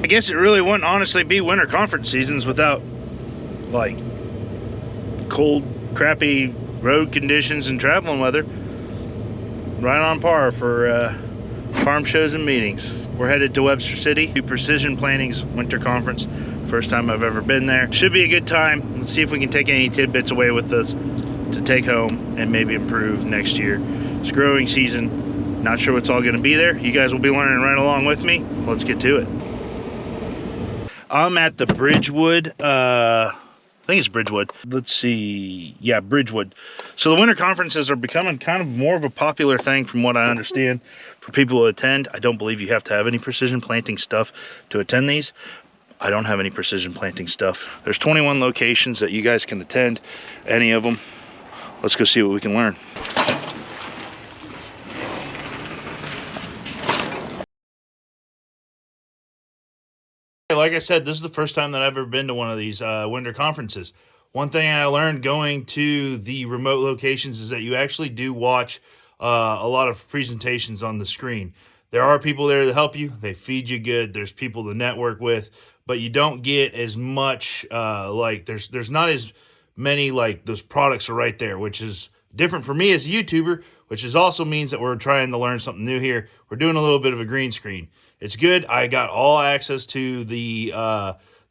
I guess it really wouldn't honestly be winter conference seasons without like cold, crappy road conditions and traveling weather. Right on par for farm shows and meetings. We're headed to Webster City to Precision Planting's winter conference. First time I've ever been there. Should be a good time. Let's see if we can take any tidbits away with us to take home and maybe improve next year. It's growing season. Not sure what's all going to be there. You guys will be learning right along with me. Let's get to it. I'm at the Bridgewood, I think it's Bridgewood. Let's see. Yeah, Bridgewood. So the winter conferences are becoming kind of more of a popular thing from what I understand for people to attend. I don't believe you have to have any precision planting stuff to attend these. I don't have any precision planting stuff. There's 21 locations that you guys can attend, any of them. Let's go see what we can learn. Like I said, this is the first time that I've ever been to one of these winter conferences. One thing I learned going to the remote locations is that you actually do watch a lot of presentations on the screen. There are people there to help you. They feed you good. There's people to network with, but you don't get as much like there's not as many like those products are right there, which is different for me as a YouTuber, which is also means that we're trying to learn something new here. We're doing a little bit of a green screen. It's good. I got all access to the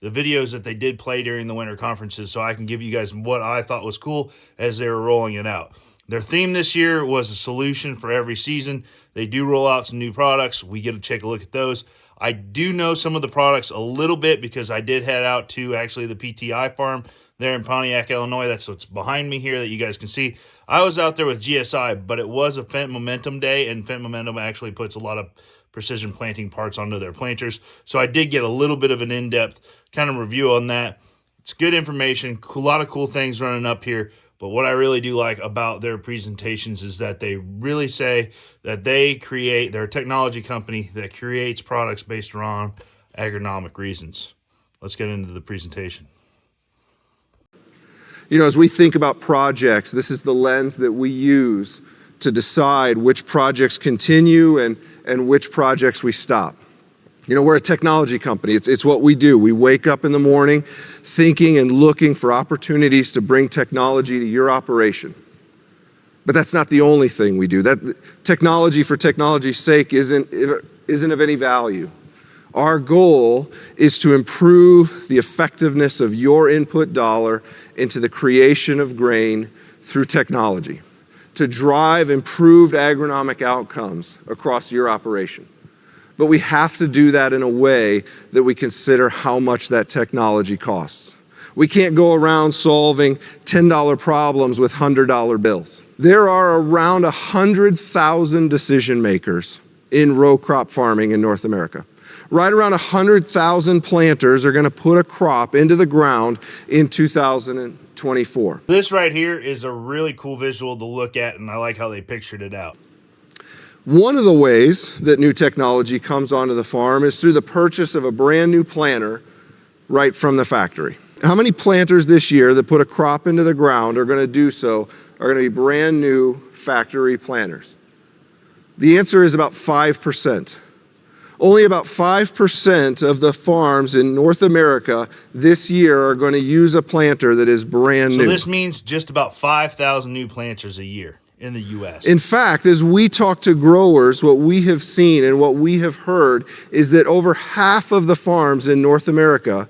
videos that they did play during the winter conferences, so I can give you guys what I thought was cool as they were rolling it out. Their theme this year was a solution for every season. They do roll out some new products. We get to take a look at those. I do know some of the products a little bit because I did head out to actually the PTI farm there in Pontiac, Illinois. That's what's behind me here that you guys can see. I was out there with GSI, but it was a Fendt Momentum day, and Fendt Momentum actually puts a lot of precision planting parts onto their planters. So I did get a little bit of an in-depth kind of review on that. It's good information, a lot of cool things running up here. But what I really do like about their presentations is that they really say that they're a technology company that creates products based around agronomic reasons. Let's get into the presentation. You know, as we think about projects, this is the lens that we use to decide which projects continue and which projects we stop. You know, we're a technology company. It's what we do. We wake up in the morning thinking and looking for opportunities to bring technology to your operation. But that's not the only thing we do. That technology for technology's sake isn't of any value. Our goal is to improve the effectiveness of your input dollar into the creation of grain through technology, to drive improved agronomic outcomes across your operation. But we have to do that in a way that we consider how much that technology costs. We can't go around solving $10 problems with $100 bills. There are around 100,000 decision makers in row crop farming in North America. Right around 100,000 planters are going to put a crop into the ground in 2024. This right here is a really cool visual to look at, and I like how they pictured it out. One of the ways that new technology comes onto the farm is through the purchase of a brand new planter right from the factory. How many planters this year that put a crop into the ground are going to do so are going to be brand new factory planters? The answer is about 5%. Only about 5% of the farms in North America this year are going to use a planter that is brand new. So this means just about 5,000 new planters a year in the U.S. In fact, as we talk to growers, what we have seen and what we have heard is that over half of the farms in North America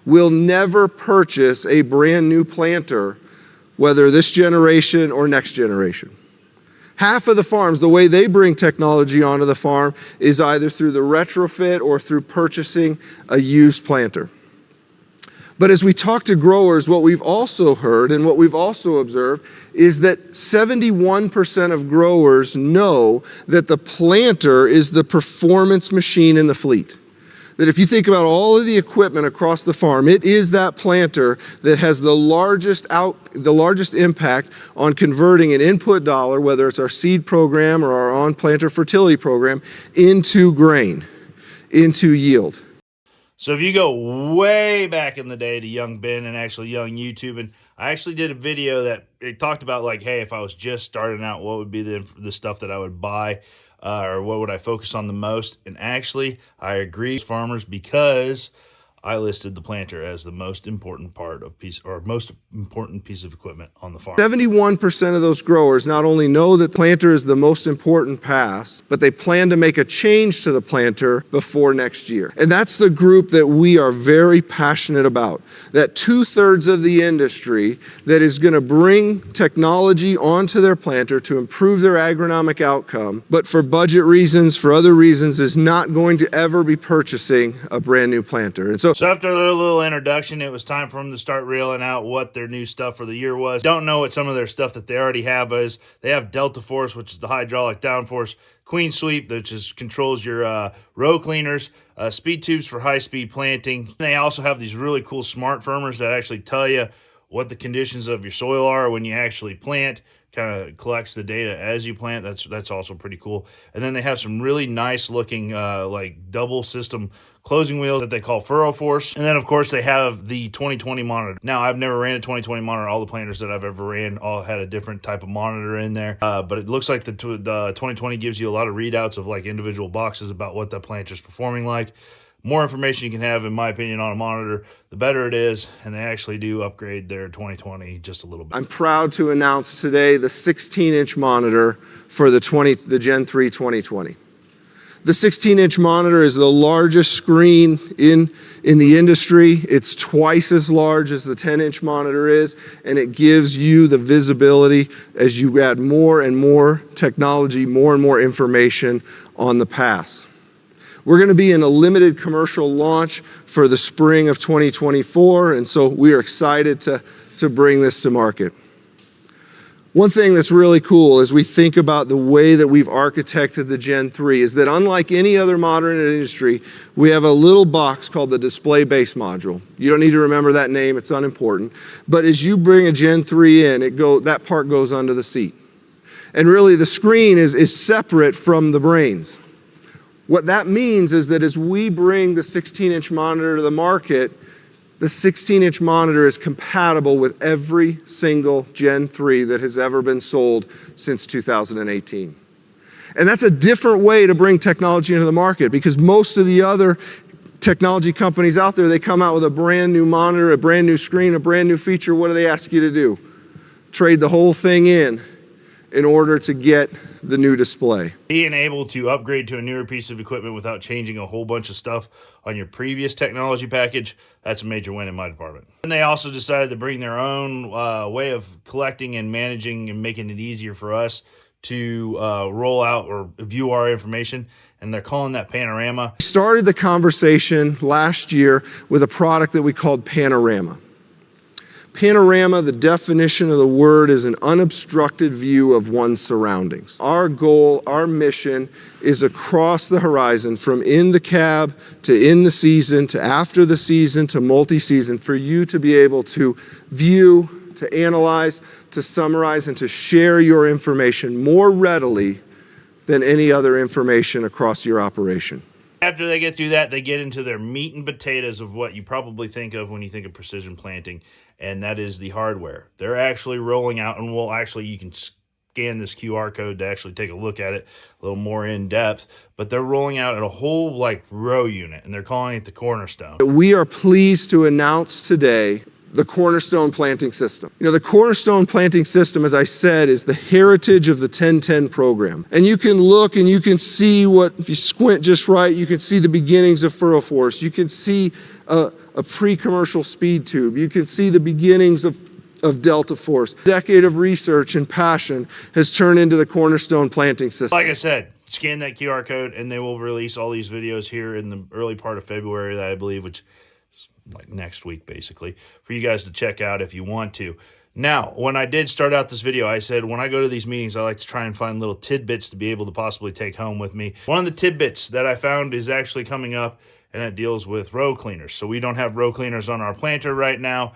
will never purchase a brand new planter, whether this generation or next generation. Half of the farms, the way they bring technology onto the farm is either through the retrofit or through purchasing a used planter. But as we talk to growers, what we've also heard and what we've also observed is that 71% of growers know that the planter is the performance machine in the fleet. That if you think about all of the equipment across the farm, it is that planter that has the largest impact on converting an input dollar, whether it's our seed program or our on-planter fertility program, into grain, into yield. So if you go way back in the day to young Ben and actually young YouTube, and I actually did a video that it talked about like, hey, if I was just starting out, what would be the stuff that I would buy? or what would I focus on the most? And actually, I agree with farmers because I listed the planter as the most important part of most important piece of equipment on the farm. 71% of those growers not only know that planter is the most important pass, but they plan to make a change to the planter before next year. And that's the group that we are very passionate about. That 2/3 of the industry that is going to bring technology onto their planter to improve their agronomic outcome, but for budget reasons, for other reasons, is not going to ever be purchasing a brand new planter. And So after a little introduction, it was time for them to start reeling out what their new stuff for the year was. Don't know what some of their stuff that they already have is. They have Delta Force, which is the hydraulic downforce, Queen Sweep, which controls your row cleaners, speed tubes for high-speed planting. They also have these really cool smart firmers that actually tell you what the conditions of your soil are when you actually plant. Kind of collects the data as you plant. That's also pretty cool. And then they have some really nice looking like double system closing wheels that they call Furrow Force. And then of course they have the 2020 monitor. Now I've never ran a 2020 monitor. All the planters that I've ever ran all had a different type of monitor in there. But it looks like the 2020 gives you a lot of readouts of like individual boxes about what that planter is performing like. More information you can have, in my opinion, on a monitor, the better it is, and they actually do upgrade their 2020 just a little bit. I'm proud to announce today the 16-inch monitor for the Gen 3 2020. The 16-inch monitor is the largest screen in the industry. It's twice as large as the 10-inch monitor is, and it gives you the visibility as you add more and more technology, more and more information on the pass. We're going to be in a limited commercial launch for the spring of 2024, and so we are excited to bring this to market. One thing that's really cool as we think about the way that we've architected the Gen 3 is that unlike any other modern industry, we have a little box called the display base module. You don't need to remember that name, it's unimportant. But as you bring a Gen 3 in, that part goes under the seat. And really the screen is separate from the brains. What that means is that as we bring the 16-inch monitor to the market, the 16-inch monitor is compatible with every single Gen 3 that has ever been sold since 2018. And that's a different way to bring technology into the market, because most of the other technology companies out there, they come out with a brand new monitor, a brand new screen, a brand new feature. What do they ask you to do? Trade the whole thing in order to get the new display. Being able to upgrade to a newer piece of equipment without changing a whole bunch of stuff on your previous technology package, that's a major win in my department. And they also decided to bring their own way of collecting and managing and making it easier for us to roll out or view our information, and they're calling that Panorama. We started the conversation last year with a product that we called Panorama. Panorama, the definition of the word, is an unobstructed view of one's surroundings. Our goal, our mission is across the horizon, from in the cab to in the season to after the season to multi-season, for you to be able to view, to analyze, to summarize, and to share your information more readily than any other information across your operation. After they get through that, they get into their meat and potatoes of what you probably think of when you think of precision planting, and that is the hardware. They're actually rolling out, and you can scan this QR code to actually take a look at it a little more in depth, but they're rolling out a whole like row unit, and they're calling it the Cornerstone. We are pleased to announce today the Cornerstone planting system. You know, the Cornerstone planting system, as I said, is the heritage of the 1010 program. And you can look and you can see if you squint just right, you can see the beginnings of Furrow Force. You can see a pre-commercial speed tube. You can see the beginnings of Delta Force. A decade of research and passion has turned into the Cornerstone planting system. Like I said, scan that QR code and they will release all these videos here in the early part of February, that I believe, which like next week basically, for you guys to check out if you want to. Now, when I did start out this video, I said when I go to these meetings, I like to try and find little tidbits to be able to possibly take home with me. One of the tidbits that I found is actually coming up, and it deals with row cleaners. So we don't have row cleaners on our planter right now,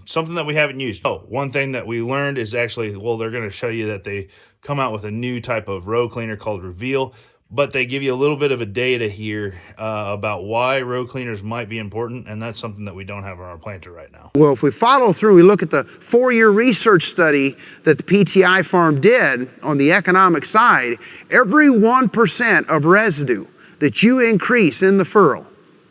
something that we haven't used. Oh, one thing that we learned is actually, well, they're going to show you that they come out with a new type of row cleaner called Reveal. but they give you a little bit of a data here about why row cleaners might be important, and that's something that we don't have on our planter right now. Well, if we follow through, we look at the 4-year research study that the PTI farm did on the economic side, every 1% of residue that you increase in the furrow,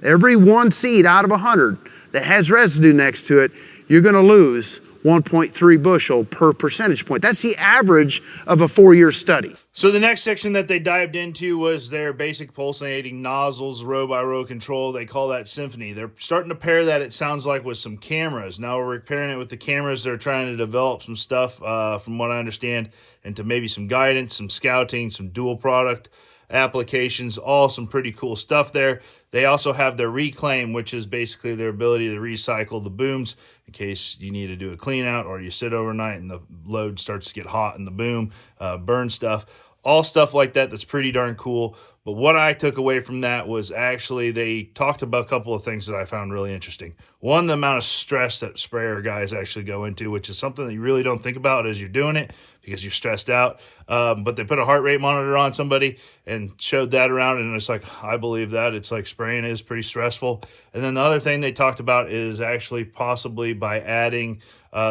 every one seed out of 100 that has residue next to it, you're going to lose 1.3 bushel per percentage point. That's the average of a 4-year study. So the next section that they dived into was their basic pulsating nozzles, row by row control. They call that Symphony. They're starting to pair that, it sounds like, with some cameras. Now we're pairing it with the cameras. They're trying to develop some stuff, from what I understand, into maybe some guidance, some scouting, some dual product applications, all some pretty cool stuff there. They also have their reclaim, which is basically their ability to recycle the booms in case you need to do a clean out or you sit overnight and the load starts to get hot in the boom, burn stuff, all stuff like that. That's pretty darn cool. But what I took away from that was actually they talked about a couple of things that I found really interesting. One, the amount of stress that sprayer guys actually go into, which is something that you really don't think about as you're doing it because you're stressed out. But they put a heart rate monitor on somebody and showed that around, and it's like, I believe that. It's like spraying is pretty stressful. And then the other thing they talked about is actually possibly by adding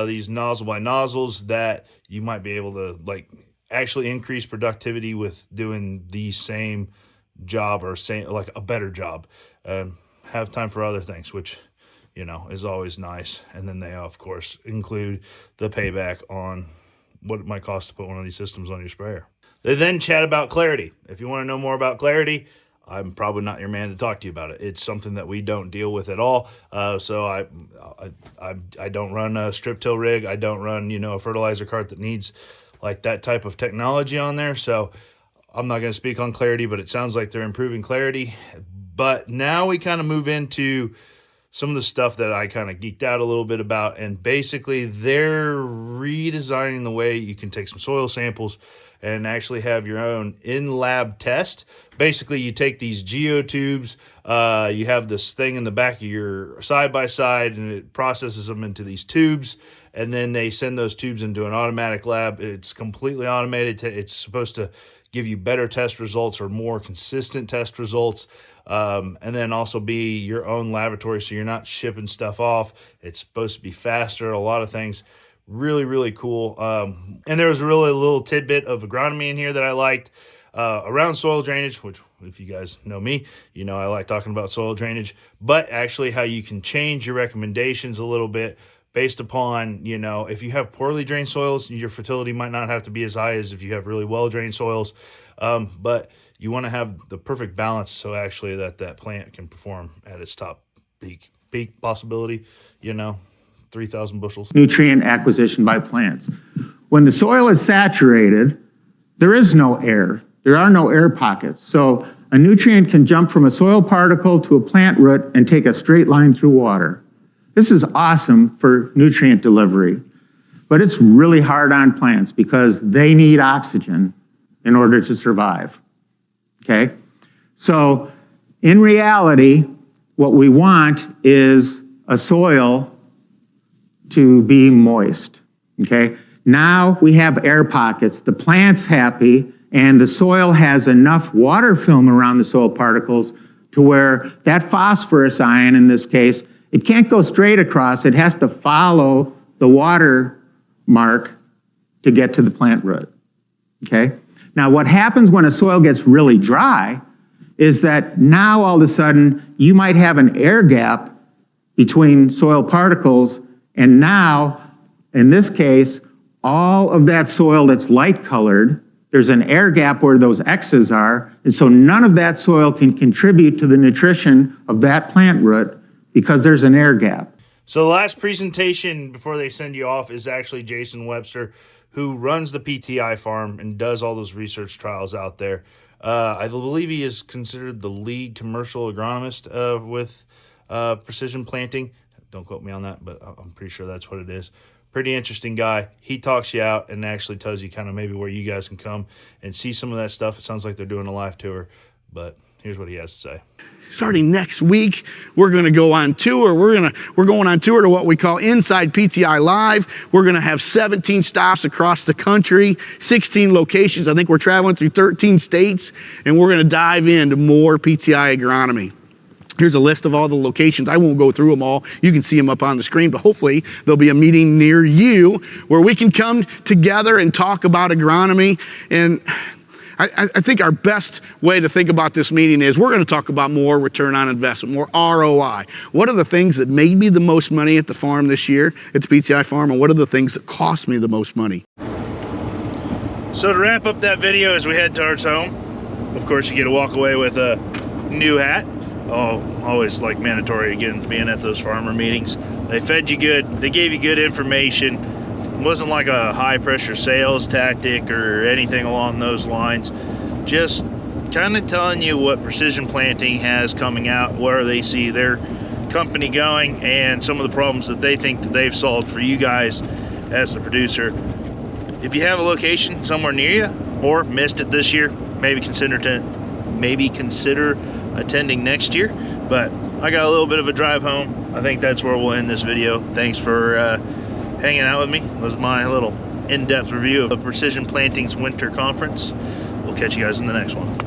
these nozzle by nozzles that you might be able to like actually increase productivity with doing the same job or same like a better job. Have time for other things, which is always nice. And then they of course include the payback on what it might cost to put one of these systems on your sprayer. They then chat about clarity. If you want to know more about clarity, I'm probably not your man to talk to you about it. It's something that we don't deal with at all. So I don't run a strip till rig. I don't run a fertilizer cart that needs like that type of technology on there. So I'm not going to speak on clarity, but it sounds like they're improving clarity. But now we kind of move into some of the stuff that I kind of geeked out a little bit about, and basically they're redesigning the way you can take some soil samples and actually have your own in-lab test. Basically, you take these geotubes, you have this thing in the back of your side-by-side, and it processes them into these tubes, and then they send those tubes into an automatic lab. It's completely automated. It's supposed to give you better test results or more consistent test results. And then also be your own laboratory, so you're not shipping stuff off. It's supposed to be faster, a lot of things. Really, really cool. And there was really a little tidbit of agronomy in here that I liked around soil drainage, which if you guys know me, I like talking about soil drainage, but actually how you can change your recommendations a little bit based upon, if you have poorly drained soils, your fertility might not have to be as high as if you have really well drained soils. But you want to have the perfect balance so actually that plant can perform at its top peak possibility, 3,000 bushels. Nutrient acquisition by plants. When the soil is saturated, there is no air. There are no air pockets. So a nutrient can jump from a soil particle to a plant root and take a straight line through water. This is awesome for nutrient delivery, but it's really hard on plants because they need oxygen in order to survive. Okay? So in reality, what we want is a soil to be moist. Okay? Now we have air pockets, the plant's happy, and the soil has enough water film around the soil particles to where that phosphorus ion, in this case, it can't go straight across, it has to follow the water mark to get to the plant root. Okay? Now what happens when a soil gets really dry is that now all of a sudden you might have an air gap between soil particles, and now, in this case, all of that soil that's light colored, there's an air gap where those X's are, and so none of that soil can contribute to the nutrition of that plant root because there's an air gap. So the last presentation before they send you off is actually Jason Webster, who runs the PTI farm and does all those research trials out there. I believe he is considered the lead commercial agronomist with precision planting. Don't quote me on that, but I'm pretty sure that's what it is. Pretty interesting guy. He talks you out and actually tells you kind of maybe where you guys can come and see some of that stuff. It sounds like they're doing a live tour. But here's what he has to say. Starting next week, we're going to go on tour. We're going on tour to what we call Inside PTI Live. We're going to have 17 stops across the country, 16 locations. I think we're traveling through 13 states, and we're going to dive into more PTI agronomy. Here's a list of all the locations. I won't go through them all. You can see them up on the screen, but hopefully there'll be a meeting near you where we can come together and talk about agronomy. And I think our best way to think about this meeting is we're going to talk about more return on investment, more ROI. What are the things that made me the most money at the farm this year, at the PTI farm, and what are the things that cost me the most money? So to wrap up that video as we head towards home, of course you get to walk away with a new hat. Oh, always like mandatory again, being at those farmer meetings. They fed you good, they gave you good information. It wasn't like a high pressure sales tactic or anything along those lines. Just kind of telling you what Precision Planting has coming out, where they see their company going, and some of the problems that they think that they've solved for you guys as the producer. If you have a location somewhere near you or missed it this year, maybe consider attending next year. But I got a little bit of a drive home. I think that's where we'll end this video. Thanks for hanging out with me. That was my little in-depth review of Precision Planting's winter conference. We'll catch you guys in the next one.